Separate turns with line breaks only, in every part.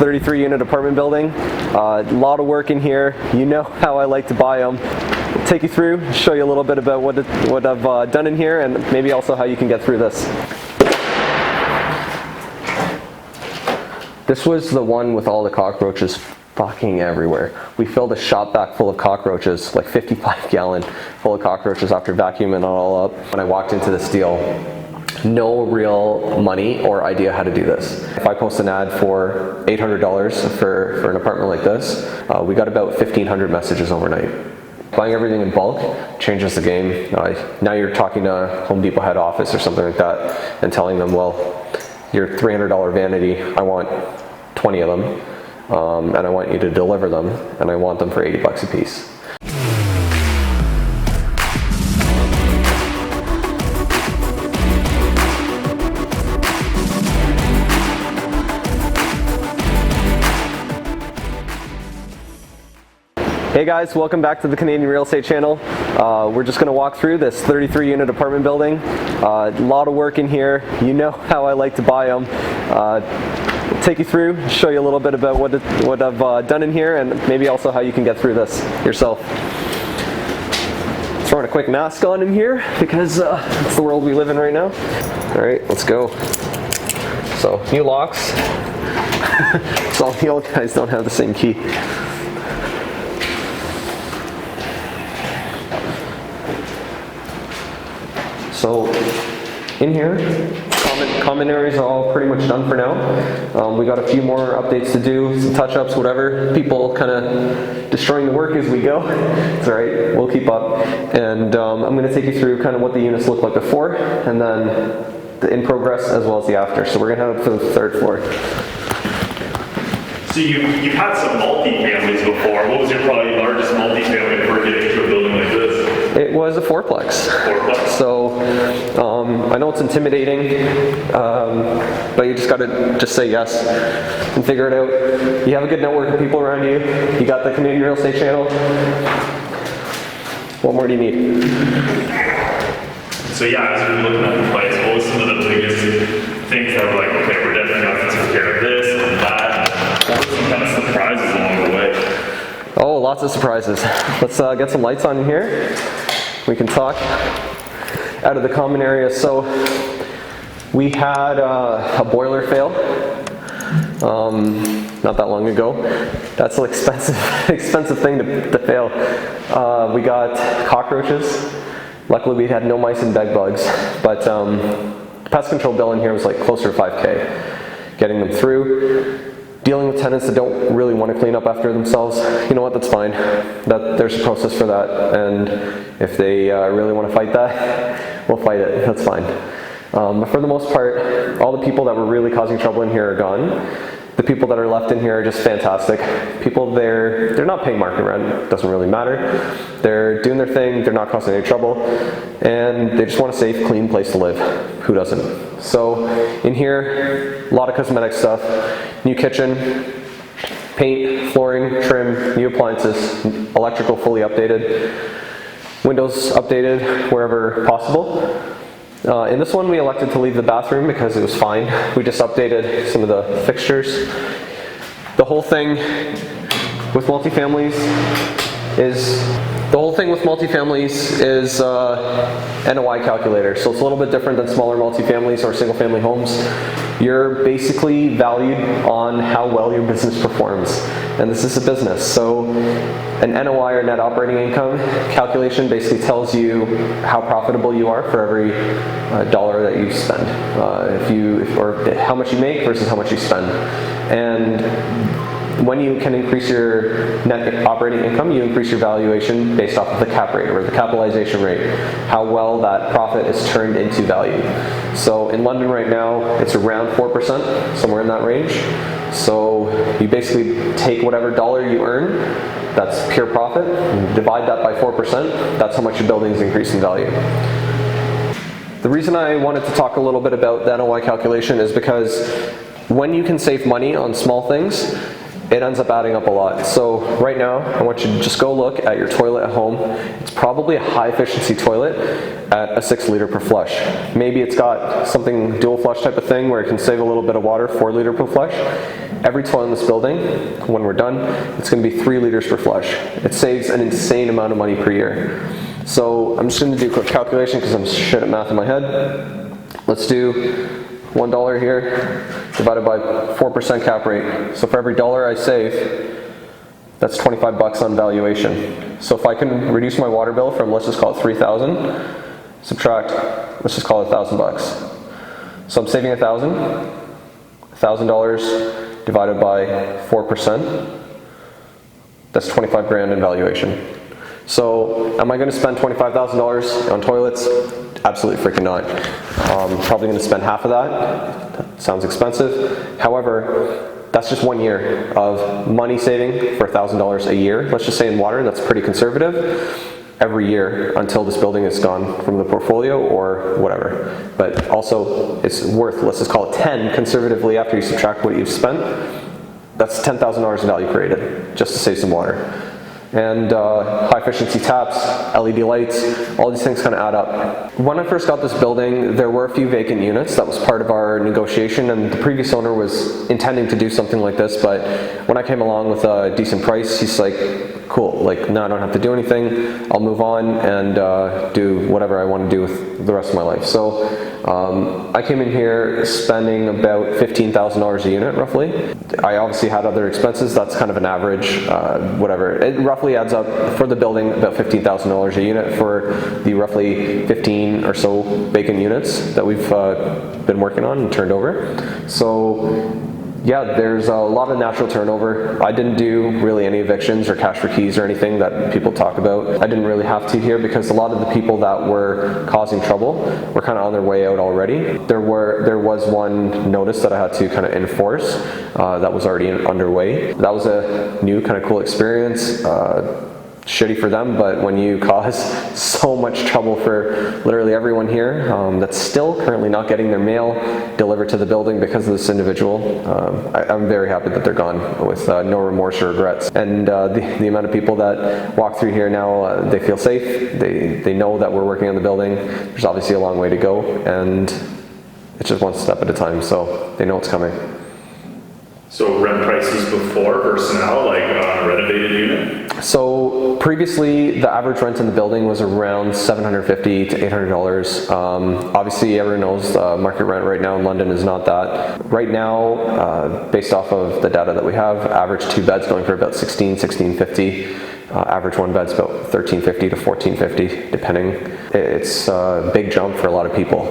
33 unit apartment building. A lot of work in here. You know how I like to buy them. I'll take you through, show you a little bit about what I've done in here, and maybe also how you can get through this. This was the one with all the cockroaches fucking everywhere. We filled a shop vac full of cockroaches, like 55-gallon full of cockroaches after vacuuming it all up. When I walked into this deal, no real money or idea how to do this. If I post an ad for $800 for an apartment like this, we got about 1,500 messages overnight. Buying everything in bulk changes the game. Now you're talking to Home Depot head office or something like that and telling them, well, your $300 vanity, I want 20 of them, and I want you to deliver them, and I want them for 80 bucks a piece. Hey guys, welcome back to the Canadian Real Estate Channel. We're just going to walk through this 33 unit apartment building. A lot of work in here. You know how I like to buy them. Take you through, show you a little bit about what I've done in here, and maybe also how you can get through this yourself. Throwing a quick mask on in here because it's the world we live in right now. All right, let's go. So, new locks. So all the old guys don't have the same key. So in here, common areas are all pretty much done for now. We got a few more updates to do, some touch-ups, whatever. People kind of destroying the work as we go. It's all right, we'll keep up. And I'm going to take you through kind of what the units look like before, and then the in progress as well as the after. So we're going to head up to the third floor.
So you've had some multi-families before. What was your probably largest multi-family before getting into a building like this?
It was a fourplex. So I know it's intimidating, but you just got to say yes and figure it out. You have a good network of people around you. You got the Canadian Real Estate Channel. What more do you need?
So yeah, as we were looking at the place, what was some of the biggest things that were like, okay, we're definitely going to have to take care of this and that? What were some kind of surprises along the way?
Oh, lots of surprises. Let's get some lights on in here. We can talk out of the common area. So we had a boiler fail not that long ago. That's an expensive thing to fail. We got cockroaches. Luckily we had no mice and bed bugs, but the pest control bill in here was like closer to $5K. Getting them through. Dealing with tenants that don't really want to clean up after themselves, you know what, that's fine. There's a process for that, and if they really want to fight that, we'll fight it, that's fine. But for the most part, all the people that were really causing trouble in here are gone. The people that are left in here are just fantastic. People, they're not paying market rent, it doesn't really matter. They're doing their thing, they're not causing any trouble, and they just want a safe, clean place to live. Who doesn't? So in here, a lot of cosmetic stuff, new kitchen, paint, flooring, trim, new appliances, electrical fully updated, windows updated wherever possible. In this one we elected to leave the bathroom because it was fine. We just updated some of the fixtures. The whole thing with multifamilies is NOI calculator. So it's a little bit different than smaller multifamilies or single family homes. You're basically valued on how well your business performs. And this is a business. So an NOI or net operating income calculation basically tells you how profitable you are for every dollar that you spend. Or how much you make versus how much you spend. And when you can increase your net operating income, you increase your valuation based off of the cap rate or the capitalization rate, how well that profit is turned into value. So in London right now, it's around 4%, somewhere in that range. So you basically take whatever dollar you earn, that's pure profit, and divide that by 4%, that's how much your building is increasing value. The reason I wanted to talk a little bit about the NOI calculation is because when you can save money on small things, it ends up adding up a lot. So right now, I want you to just go look at your toilet at home. It's probably a high efficiency toilet at a 6 liter per flush. Maybe it's got something dual flush type of thing where it can save a little bit of water, 4 liter per flush. Every toilet in this building, when we're done, it's going to be 3 liters per flush. It saves an insane amount of money per year. So I'm just going to do a quick calculation because I'm shit at math in my head. Let's do $1 here divided by 4% cap rate. So for every dollar I save, that's 25 bucks on valuation. So if I can reduce my water bill from, let's just call it 3,000, subtract, let's just call it 1,000 bucks. So I'm saving $1,000 divided by 4%. That's 25 grand in valuation. So am I going to spend $25,000 on toilets? Absolutely freaking not. Probably going to spend half of that. That sounds expensive. However, that's just 1 year of money saving for $1,000 a year. Let's just say in water, that's pretty conservative. Every year until this building is gone from the portfolio or whatever. But also it's worth, let's just call it 10 conservatively after you subtract what you've spent. That's $10,000 in value created just to save some water. And high efficiency taps, LED lights, all these things kind of add up. When I first got this building, there were a few vacant units. That was part of our negotiation, and the previous owner was intending to do something like this, but when I came along with a decent price, he's like, cool, like now I don't have to do anything, I'll move on and do whatever I want to do with the rest of my life. So I came in here spending about $15,000 a unit roughly. I obviously had other expenses, that's kind of an average, whatever. It roughly adds up for the building about $15,000 a unit for the roughly 15 or so vacant units that we've been working on and turned over. So yeah, there's a lot of natural turnover. I didn't do really any evictions or cash for keys or anything that people talk about. I didn't really have to here because a lot of the people that were causing trouble were kind of on their way out already. There was one notice that I had to kind of enforce that was already underway. That was a new kind of cool experience. Shitty for them, but when you cause so much trouble for literally everyone here that's still currently not getting their mail delivered to the building because of this individual, I'm very happy that they're gone with no remorse or regrets. And the amount of people that walk through here now, they feel safe, they know that we're working on the building. There's obviously a long way to go, and it's just one step at a time, so they know it's coming.
So rent prices before versus now, like on a renovated unit?
So previously, the average rent in the building was around $750 to $800. Obviously, everyone knows market rent right now in London is not that. Right now, based off of the data that we have, average 2 beds going for about $1650. Average 1 bed's about $1350 to $1450, depending. It's a big jump for a lot of people.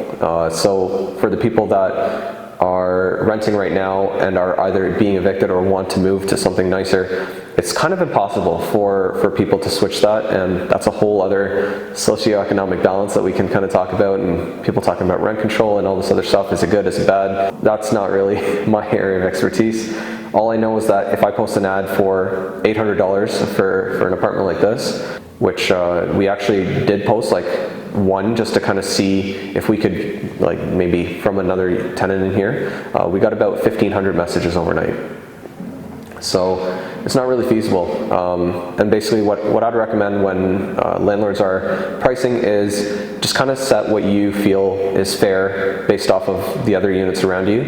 So for the people that are renting right now and are either being evicted or want to move to something nicer, it's kind of impossible for people to switch that, and that's a whole other socioeconomic balance that we can kind of talk about, and people talking about rent control and all this other stuff. Is it good, is it bad? That's not really my area of expertise. All I know is that if I post an ad for $800 for an apartment like this, which we actually did post like one just to kind of see if we could, like maybe from another tenant in here, we got about 1,500 messages overnight. So it's not really feasible. And basically what I'd recommend when landlords are pricing is just kind of set what you feel is fair based off of the other units around you.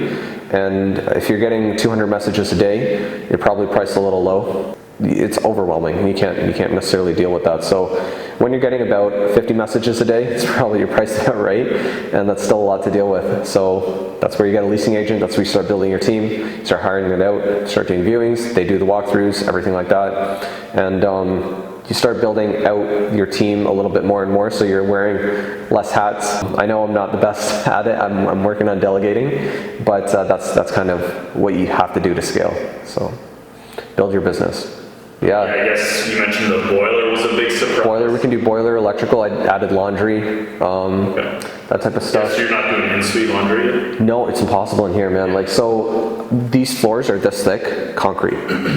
And if you're getting 200 messages a day, you're probably priced a little low. It's overwhelming. You can't necessarily deal with that. So when you're getting about 50 messages a day, it's probably you're priced out right, and that's still a lot to deal with. So that's where you get a leasing agent. That's where you start building your team, you start hiring it out, start doing viewings. They do the walkthroughs, everything like that, and you start building out your team a little bit more and more. So you're wearing less hats. I know I'm not the best at it. I'm working on delegating, but that's kind of what you have to do to scale. So build your business. Yeah,
I guess you mentioned the boiler was a big surprise.
Boiler, we can do boiler, electrical. I added laundry, that type of stuff.
So you're not doing in-suite laundry?
No, it's impossible in here, man. Like, so these floors are this thick, concrete.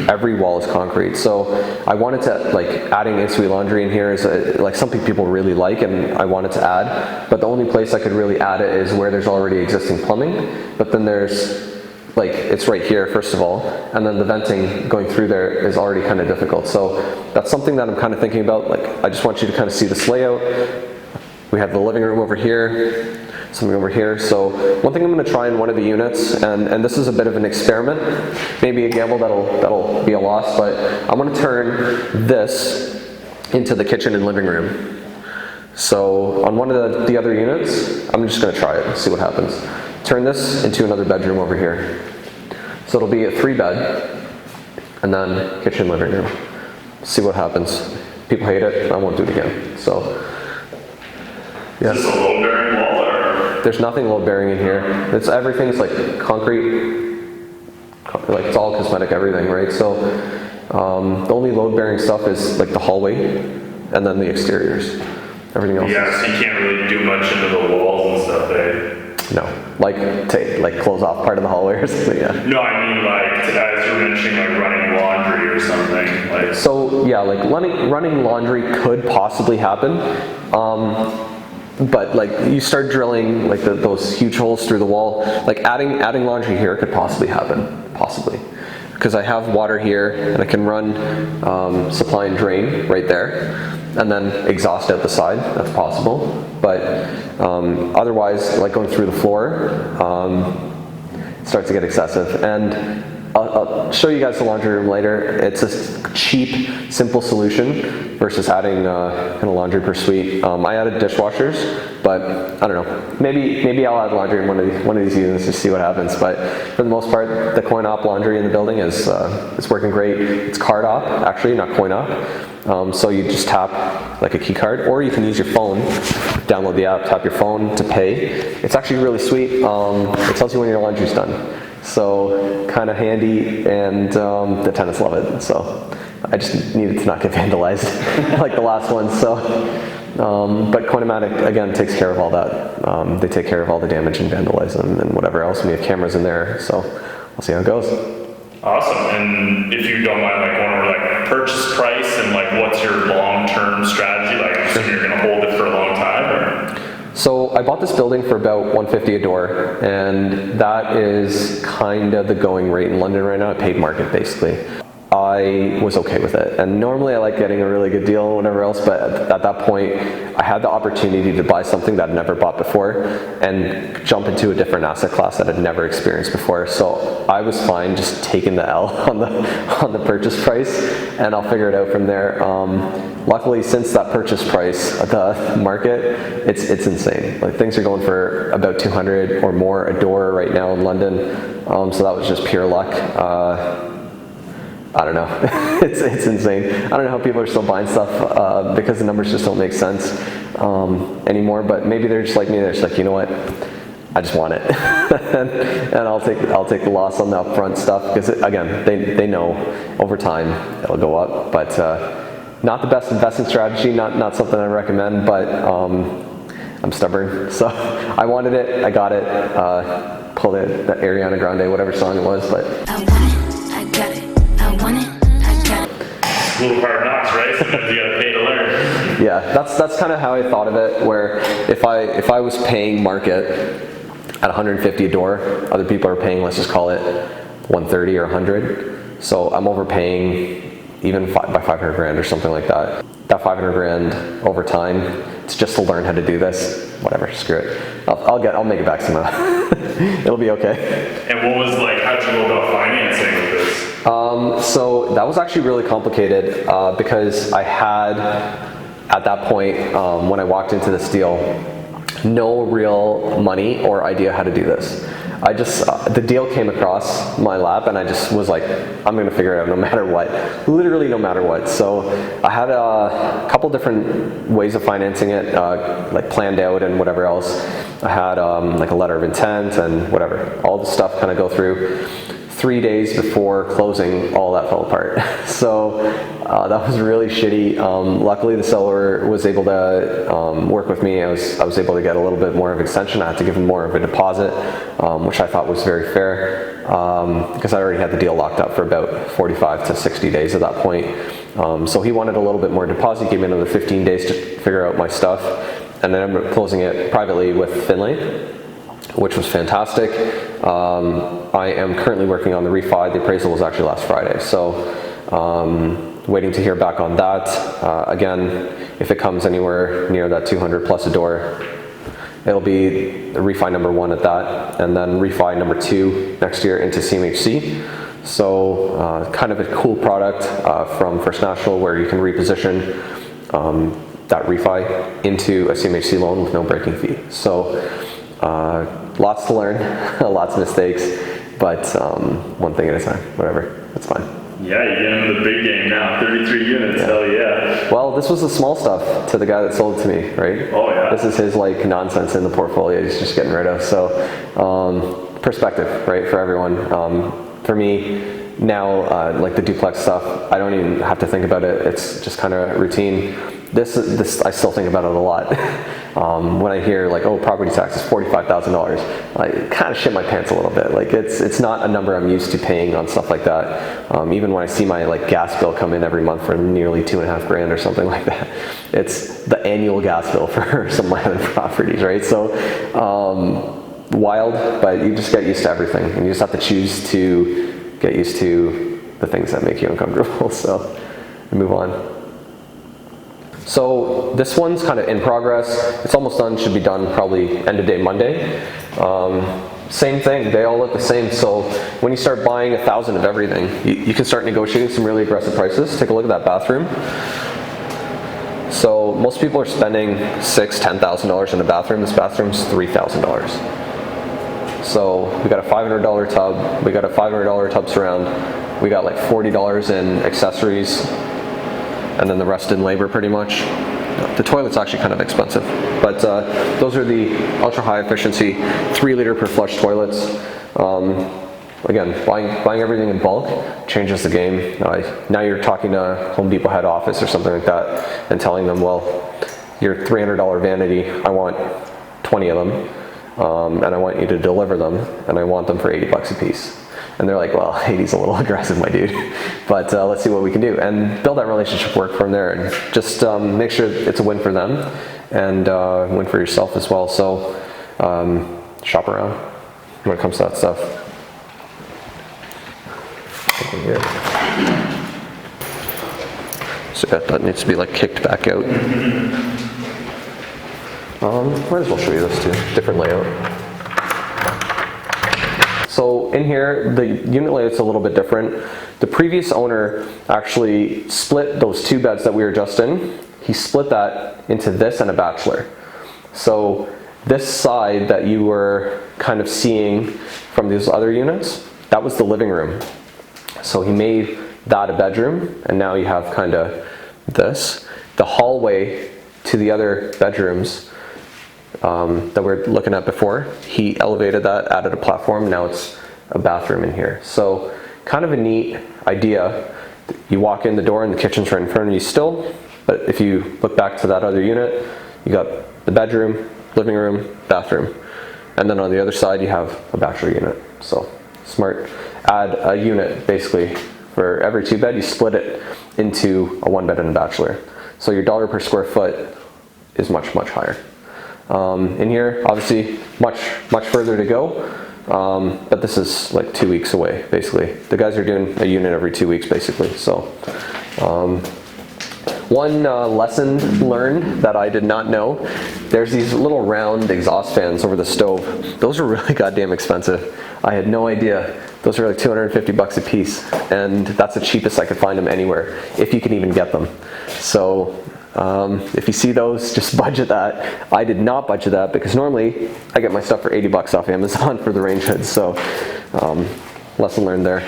Every wall is concrete. So I wanted to, like, adding in-suite laundry in here is like something people really like, and I wanted to add. But the only place I could really add it is where there's already existing plumbing. But then there's like it's right here first of all, and then the venting going through there is already kind of difficult. So that's something that I'm kind of thinking about. Like, I just want you to kind of see this layout. We have the living room over here, something over here. So one thing I'm going to try in one of the units, and this is a bit of an experiment, maybe a gamble that'll be a loss, but I'm going to turn this into the kitchen and living room. So on one of the other units, I'm just going to try it and see what happens. Turn this into another bedroom over here. So it'll be a 3-bed, and then kitchen, living room. See what happens. People hate it, I won't do it again. So, yeah.
Is this a load bearing wall or?
There's nothing load bearing in here. Everything's like concrete, like it's all cosmetic everything, right? So the only load bearing stuff is like the hallway and then the exteriors. Everything else.
Yeah, so you can't really do much into the walls and stuff, eh?
No, like close off part of the hallway or something, yeah.
No, I mean like, as you were mentioning, like running laundry or something. Like.
So yeah, like running laundry could possibly happen. But like you start drilling like those huge holes through the wall, like adding laundry here could possibly happen, possibly. Because I have water here and I can run supply and drain right there and then exhaust out the side, that's possible. But otherwise, like going through the floor, it starts to get excessive. And I'll show you guys the laundry room later. It's a cheap, simple solution versus adding kind of laundry per suite. I added dishwashers, but I don't know. Maybe I'll add laundry in one of these units to see what happens. But for the most part, the coin-op laundry in the building is working great. It's card-op, actually, not coin-op. So you just tap like a key card, or you can use your phone, download the app, tap your phone to pay. It's actually really sweet. It tells you when your laundry's done. So kind of handy, and the tenants love it. So I just needed to not get vandalized like the last one. So, but Coinomatic again takes care of all that. They take care of all the damage and vandalism and whatever else. We have cameras in there, so we'll see how it goes.
Awesome. And if you don't mind, like going over like purchase price and like what's your long-term strategy? Like I'm assuming you're going to hold it for a long time, or?
So I bought this building for about $150 a door, and that is kind of the going rate in London right now, at paid market basically. I was okay with it, and normally I like getting a really good deal and whatever else, but at that point I had the opportunity to buy something that I'd never bought before and jump into a different asset class that I'd never experienced before. So I was fine just taking the L on the purchase price, and I'll figure it out from there. Luckily, since that purchase price, the market, it's insane. Like things are going for about 200 or more a door right now in London. So that was just pure luck. I don't know. it's insane. I don't know how people are still buying stuff because the numbers just don't make sense anymore. But maybe they're just like me. They're just like, you know what? I just want it, and I'll take the loss on the upfront stuff because again, they know over time it'll go up. But not the best investing strategy. Not something I recommend. But I'm stubborn, so I wanted it. I got it. Pulled it. That Ariana Grande, whatever song it was, but.
I want it. I got it. I want it, I got it.
A little hard knocks, right? Sometimes you gotta pay to learn.
Yeah, that's kind of how I thought of it. Where if I was paying market at 150 a door, other people are paying, let's just call it 130 or 100. So I'm overpaying even by 500 grand or something like that. That 500 grand over time, it's just to learn how to do this. Whatever, screw it. I'll make it back somehow. It'll be okay.
And what was like? How'd you go about financing with this?
So that was actually really complicated because I had, at that point, when I walked into this deal, no real money or idea how to do this. I just, the deal came across my lap and I just was like, I'm going to figure it out no matter what. Literally no matter what. So I had a couple different ways of financing it, like planned out and whatever else. I had like a letter of intent and whatever. All the stuff kind of go through. 3 days before closing, all that fell apart. So that was really shitty. Luckily, the seller was able to work with me. I was able to get a little bit more of an extension. I had to give him more of a deposit, which I thought was very fair because I already had the deal locked up for about 45 to 60 days at that point. So he wanted a little bit more deposit. He gave me another 15 days to figure out my stuff. And then I'm closing it privately with Finlay, which was fantastic. I am currently working on the refi. The appraisal was actually last Friday, so waiting to hear back on that. Again, if it comes anywhere near that 200 plus a door, it'll be refi number 1 at that, and then refi number 2 next year into CMHC. So kind of a cool product from First National where you can reposition that refi into a CMHC loan with no breaking fee. So lots to learn, lots of mistakes, but one thing at a time, whatever, that's fine.
Yeah, you get into the big game now. 33 units, hell yeah.
Well, this was the small stuff to the guy that sold it to me, right?
Oh yeah.
This is his like nonsense in the portfolio he's just getting rid of. So perspective, right, for everyone. For me now, like the duplex stuff, I don't even have to think about it. It's just kind of routine. This I still think about it a lot. When I hear like, oh, property tax is $45,000, I kind of shit my pants a little bit. Like it's not a number I'm used to paying on stuff like that. Even when I see my like gas bill come in every month for nearly $2.5 grand or something like that, it's the annual gas bill for some of my other properties, right? So wild, but you just get used to everything, and you just have to choose to get used to the things that make you uncomfortable. So move on. So this one's kind of in progress. It's almost done, should be done probably end of day Monday. Same thing, they all look the same. So when you start buying 1,000 of everything, you can start negotiating some really aggressive prices. Take a look at that bathroom. So most people are spending $6,000, $10,000 in a bathroom. This bathroom's $3,000. So we got a $500 tub, we got a $500 tub surround, we got like $40 in accessories, and then the rest in labor pretty much. The toilet's actually kind of expensive, but those are the ultra high efficiency 3 liter per flush toilets. Again, buying everything in bulk changes the game. Now you're talking to Home Depot head office or something like that and telling them, well, your $300 vanity, I want 20 of them, and I want you to deliver them, and I want them for $80 a piece. And they're like, well, 80's a little aggressive, my dude, but let's see what we can do, and build that relationship work from there, and just make sure it's a win for them and win for yourself as well. So shop around when it comes to that stuff. Here. So that needs to be like kicked back out. Might as well show you this too, different layout. So in here, the unit layout's a little bit different. The previous owner actually split those 2 beds that we were just in. He split that into this and a bachelor. So this side that you were kind of seeing from these other units, that was the living room. So he made that a bedroom, and now you have kind of this. The hallway to the other bedrooms that we're looking at before, he elevated that, added a platform, now it's a bathroom in here. So kind of a neat idea. You walk in the door and the kitchen's right in front of you still, but if you look back to that other unit, you got the bedroom, living room, bathroom, and then on the other side you have a bachelor unit. So smart. Add a unit basically for every 2 bed, you split it into a 1 bed and a bachelor. So your dollar per square foot is much, much higher. In here, obviously, much further to go, but this is like 2 weeks away, basically. The guys are doing a unit every 2 weeks, basically. So, one lesson learned that I did not know, there's these little round exhaust fans over the stove. Those are really goddamn expensive. I had no idea. Those are like $250 a piece, and that's the cheapest I could find them anywhere, if you can even get them. So, if you see those, just budget that. I did not budget that because normally I get my stuff for $80 off Amazon for the range hoods. So lesson learned there.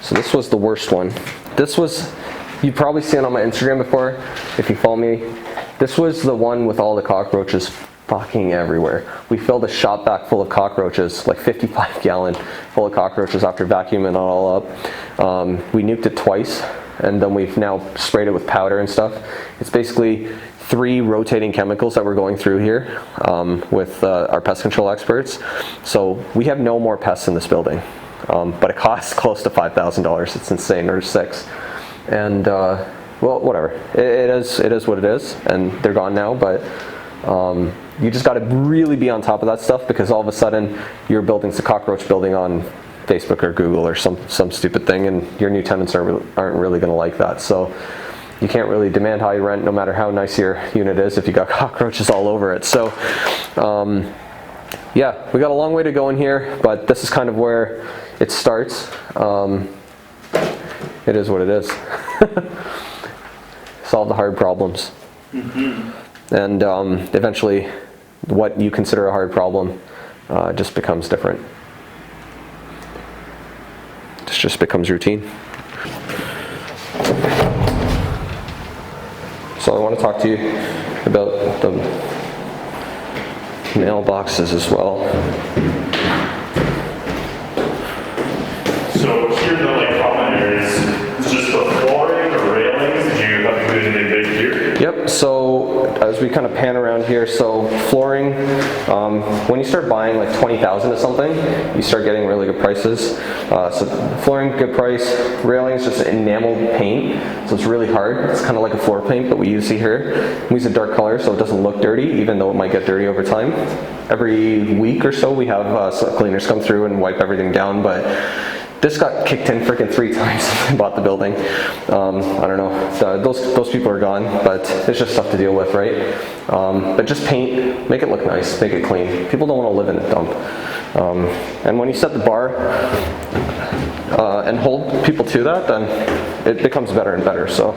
So this was the worst one. This was, you've probably seen it on my Instagram before if you follow me. This was the one with all the cockroaches fucking everywhere. We filled a shop vac full of cockroaches, like 55 gallon full of cockroaches after vacuuming it all up. We nuked it twice, and then we've now sprayed it with powder and stuff. It's basically 3 rotating chemicals that we're going through here with our pest control experts. So we have no more pests in this building, but it costs close to $5,000. It's insane, or 6. And well, whatever. It is what it is, and they're gone now. But you just got to really be on top of that stuff, because all of a sudden your building's a cockroach building on Facebook or Google or some stupid thing, and your new tenants aren't really going to like that. So you can't really demand high rent no matter how nice your unit is if you got cockroaches all over it. So yeah, we got a long way to go in here, but this is kind of where it starts. It is what it is. Solve the hard problems. And eventually what you consider a hard problem just becomes different. It just becomes routine. So I want to talk to you about the mailboxes as well.
So here the like common areas, is just the flooring or railings? Did you have to do anything big here?
Yep, so as we kind of pan around here, so flooring, when you start buying like 20,000 of something, you start getting really good prices. So flooring, good price. Railings, just enameled paint, so it's really hard. It's kind of like a floor paint, but we use it here. We use a dark color so it doesn't look dirty, even though it might get dirty over time. Every week or so we have sweat cleaners come through and wipe everything down, but this got kicked in freaking 3 times since I bought the building. I don't know, those people are gone, but it's just stuff to deal with, right? But just paint, make it look nice, make it clean. People don't want to live in a dump. And when you set the bar and hold people to that, then it becomes better and better. So,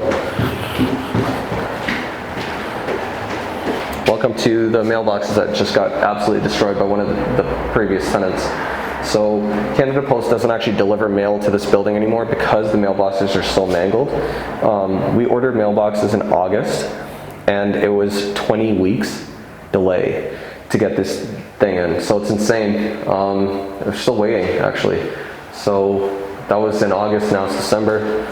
welcome to the mailboxes that just got absolutely destroyed by one of the previous tenants. So Canada Post doesn't actually deliver mail to this building anymore because the mailboxes are so mangled. We ordered mailboxes in August, and it was 20 weeks delay to get this thing in. So it's insane. We're still waiting, actually. So that was in August, now it's December.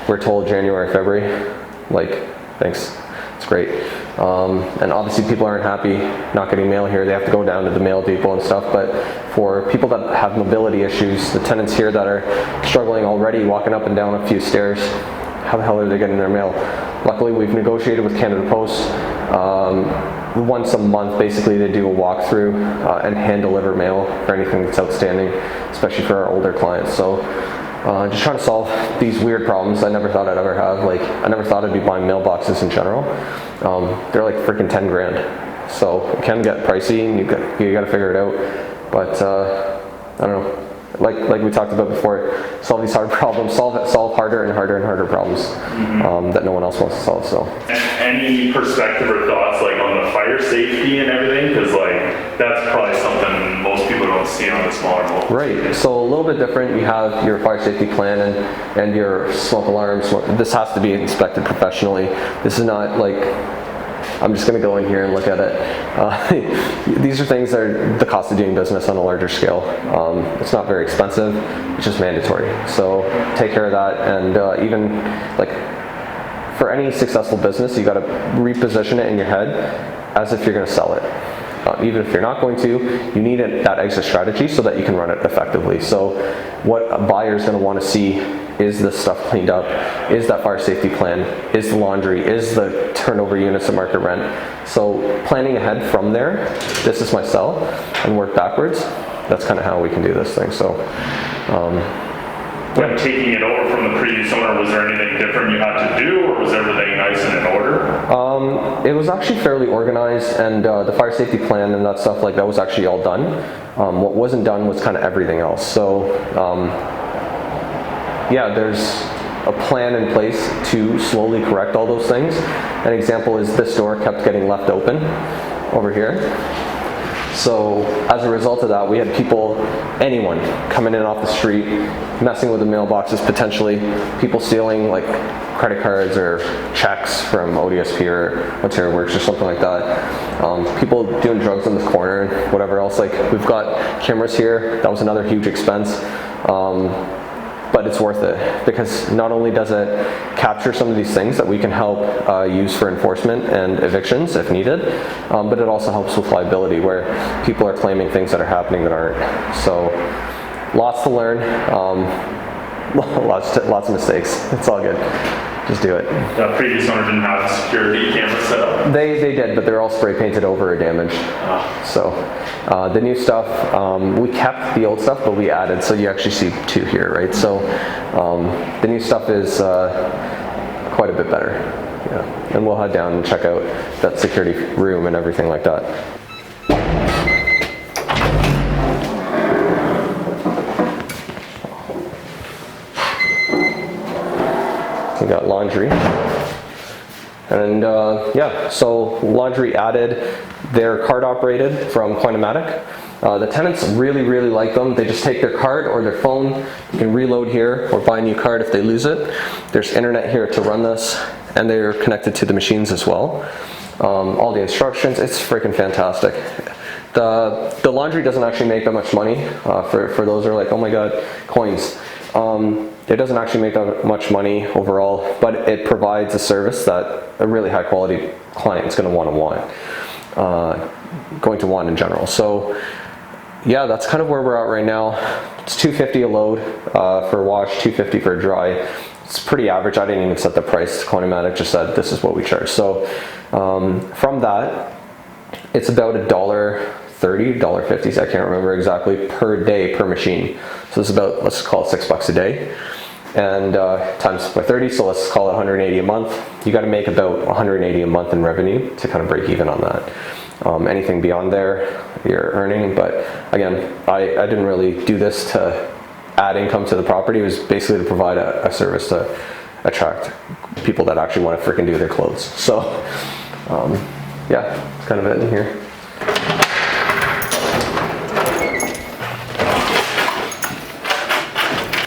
We're told January, February. Like, thanks. It's great. And obviously people aren't happy not getting mail here. They have to go down to the mail depot and stuff. But for people that have mobility issues, the tenants here that are struggling already walking up and down a few stairs, how the hell are they getting their mail? Luckily, we've negotiated with Canada Post. Once a month, basically, they do a walkthrough and hand deliver mail for anything that's outstanding, especially for our older clients. So just trying to solve these weird problems I never thought I'd ever have. Like, I never thought I'd be buying mailboxes in general. They're like freaking 10 grand. So it can get pricey, and you got to figure it out. But I don't know. Like we talked about before, solve these hard problems, solve harder and harder and harder problems that no one else wants to solve. So,
any perspective or thoughts like on the fire safety and everything? Because like that's probably something most people don't see on the smaller homes.
Right. So a little bit different. You have your fire safety plan and your smoke alarms. This has to be inspected professionally. This is not like, I'm just going to go in here and look at it. These are things that are the cost of doing business on a larger scale. It's not very expensive, it's just mandatory. So take care of that, and even like for any successful business, you got to reposition it in your head as if you're going to sell it. Even if you're not going to, you need that exit strategy so that you can run it effectively. So what a buyer is going to want to see is this stuff cleaned up, is that fire safety plan, is the laundry, is the turnover units at market rent. So planning ahead from there, this is my cell, and work backwards, that's kind of how we can do this thing. So
when taking it over from the previous owner, was there anything different you had to do, or was everything nice and in order?
It was actually fairly organized, and the fire safety plan and that stuff like that was actually all done. What wasn't done was kind of everything else. So yeah, there's a plan in place to slowly correct all those things. An example is this door kept getting left open over here. So as a result of that, we had people, anyone, coming in off the street, messing with the mailboxes potentially, people stealing like credit cards or checks from ODSP or Ontario Works or something like that. People doing drugs in the corner and whatever else. Like, we've got cameras here. That was another huge expense. But it's worth it, because not only does it capture some of these things that we can help use for enforcement and evictions if needed, but it also helps with liability where people are claiming things that are happening that aren't. So lots to learn, lots of mistakes. It's all good. just do it.
The previous owner didn't have security cameras set up.
They did, but they're all spray painted over or damaged. So the new stuff, we kept the old stuff, but we added, so you actually see two here, right? So the new stuff is quite a bit better. Yeah. And we'll head down and check out that security room and everything like that. We got laundry. And yeah, so laundry added. They're card operated from Coinomatic. The tenants really, really like them. They just take their card or their phone. You can reload here or buy a new card if they lose it. There's internet here to run this, and they're connected to the machines as well. All the instructions, it's freaking fantastic. The laundry doesn't actually make that much money. For those who are like, oh my god, coins. It doesn't actually make that much money overall, but it provides a service that a really high quality client is going to want in general. So yeah, that's kind of where we're at right now. It's $250 a load for a wash, $250 for a dry. It's pretty average. I didn't even set the price. Coinomatic just said this is what we charge. So from that, it's about $1.30, $1.50, I can't remember exactly, per day per machine. So it's about, let's call it $6 a day, and times by 30, so let's call it 180 a month. You got to make about 180 a month in revenue to kind of break even on that. Anything beyond there, you're earning. But again, I didn't really do this to add income to the property. It was basically to provide a service to attract people that actually want to freaking do their clothes. So yeah, that's kind of it in here.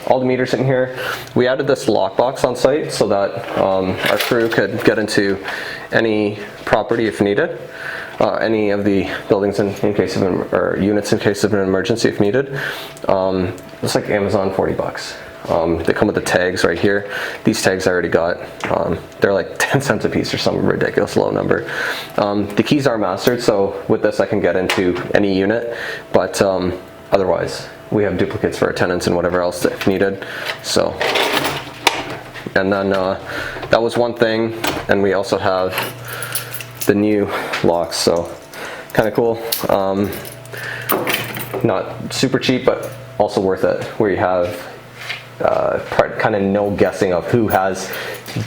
All the meters in here. We added this lockbox on site so that our crew could get into any property if needed. Any of the buildings in case of or units in case of an emergency if needed. It's like Amazon, $40. They come with the tags right here. These tags I already got. They're like 10 cents a piece or some ridiculous low number. The keys are mastered, so with this I can get into any unit, but otherwise we have duplicates for our tenants and whatever else if needed. So, and then that was one thing, and we also have the new locks, so kind of cool. Not super cheap, but also worth it, where you have kind of no guessing of who has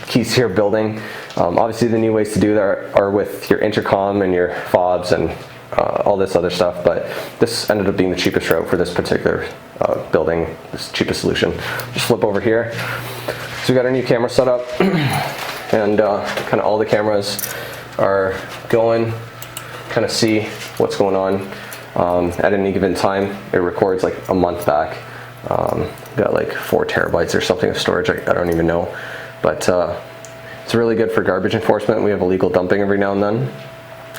keys to your building. Obviously the new ways to do that are with your intercom and your fobs and all this other stuff, but this ended up being the cheapest route for this particular building, this cheapest solution. Just flip over here. So we got our new camera set up, and kind of all the cameras are going, kind of see what's going on at any given time. It records like a month back. Got like 4 terabytes or something of storage, I don't even know, but it's really good for garbage enforcement. We have illegal dumping every now and then,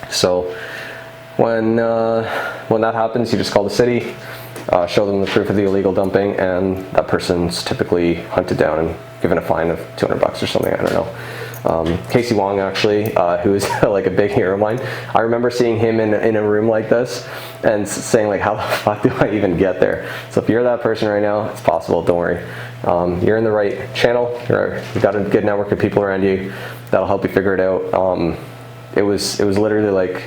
so when that happens, you just call the city, show them the proof of the illegal dumping, and that person's typically hunted down and given a fine of $200 or something, I don't know. Casey Wong, actually, who is like a big hero of mine, I remember seeing him in a room like this and saying like, how the fuck do I even get there? So if you're that person right now, it's possible, don't worry. You're in the right channel, you've got a good network of people around you that'll help you figure it out. It was literally like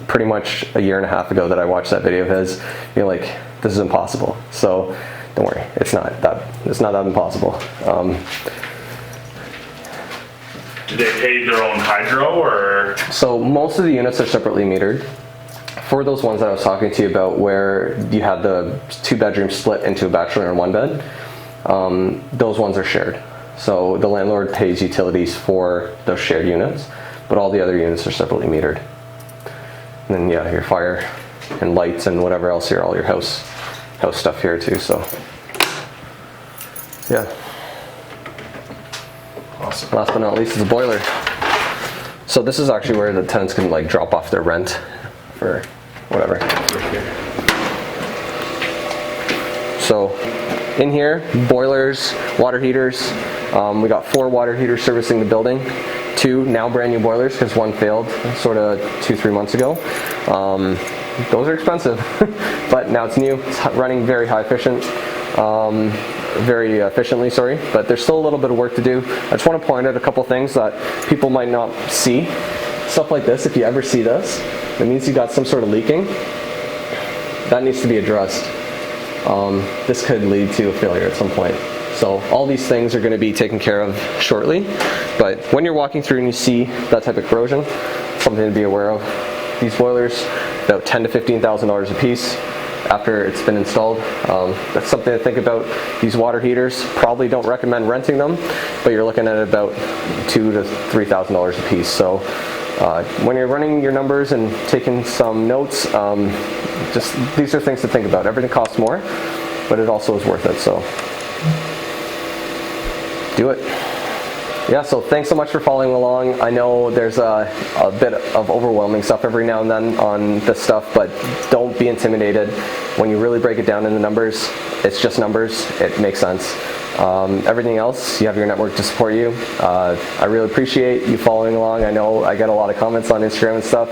pretty much a year and a half ago that I watched that video of his. You're like, this is impossible. So don't worry, it's not that impossible.
Do they pay their own hydro, or? So
most of the units are separately metered. For those ones that I was talking to you about where you had the 2 bedrooms split into a bachelor and 1 bed, those ones are shared. So the landlord pays utilities for those shared units, but all the other units are separately metered. And then yeah, your fire and lights and whatever else here, all your house stuff here too, so yeah.
Awesome.
Last but not least is the boiler. So this is actually where the tenants can like drop off their rent for whatever. So in here, boilers, water heaters. We got 4 water heaters servicing the building. 2 now brand new boilers because 1 failed sort of 2-3 months ago. Those are expensive, but now it's new. It's running very high efficient. very efficiently, sorry, but there's still a little bit of work to do. I just want to point out a couple things that people might not see. Stuff like this, if you ever see this, it means you got some sort of leaking. That needs to be addressed. This could lead to a failure at some point. So all these things are going to be taken care of shortly, but when you're walking through and you see that type of corrosion, something to be aware of. These boilers, about $10,000 to $15,000 a piece after it's been installed. That's something to think about. These water heaters, probably don't recommend renting them, but you're looking at about $2,000 to $3,000 a piece. So when you're running your numbers and taking some notes, just these are things to think about. Everything costs more, but it also is worth it. So do it. Yeah, so thanks so much for following along. I know there's a bit of overwhelming stuff every now and then on this stuff, but don't be intimidated. When you really break it down into numbers, it's just numbers. It makes sense. Everything else, you have your network to support you. I really appreciate you following along. I know I get a lot of comments on Instagram and stuff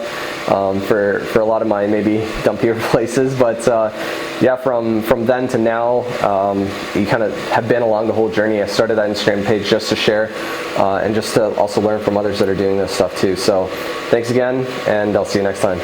for a lot of my maybe dumpier places, but yeah, from then to now, you kind of have been along the whole journey. I started that Instagram page just to share and just to also learn from others that are doing this stuff too. So thanks again, and I'll see you next time.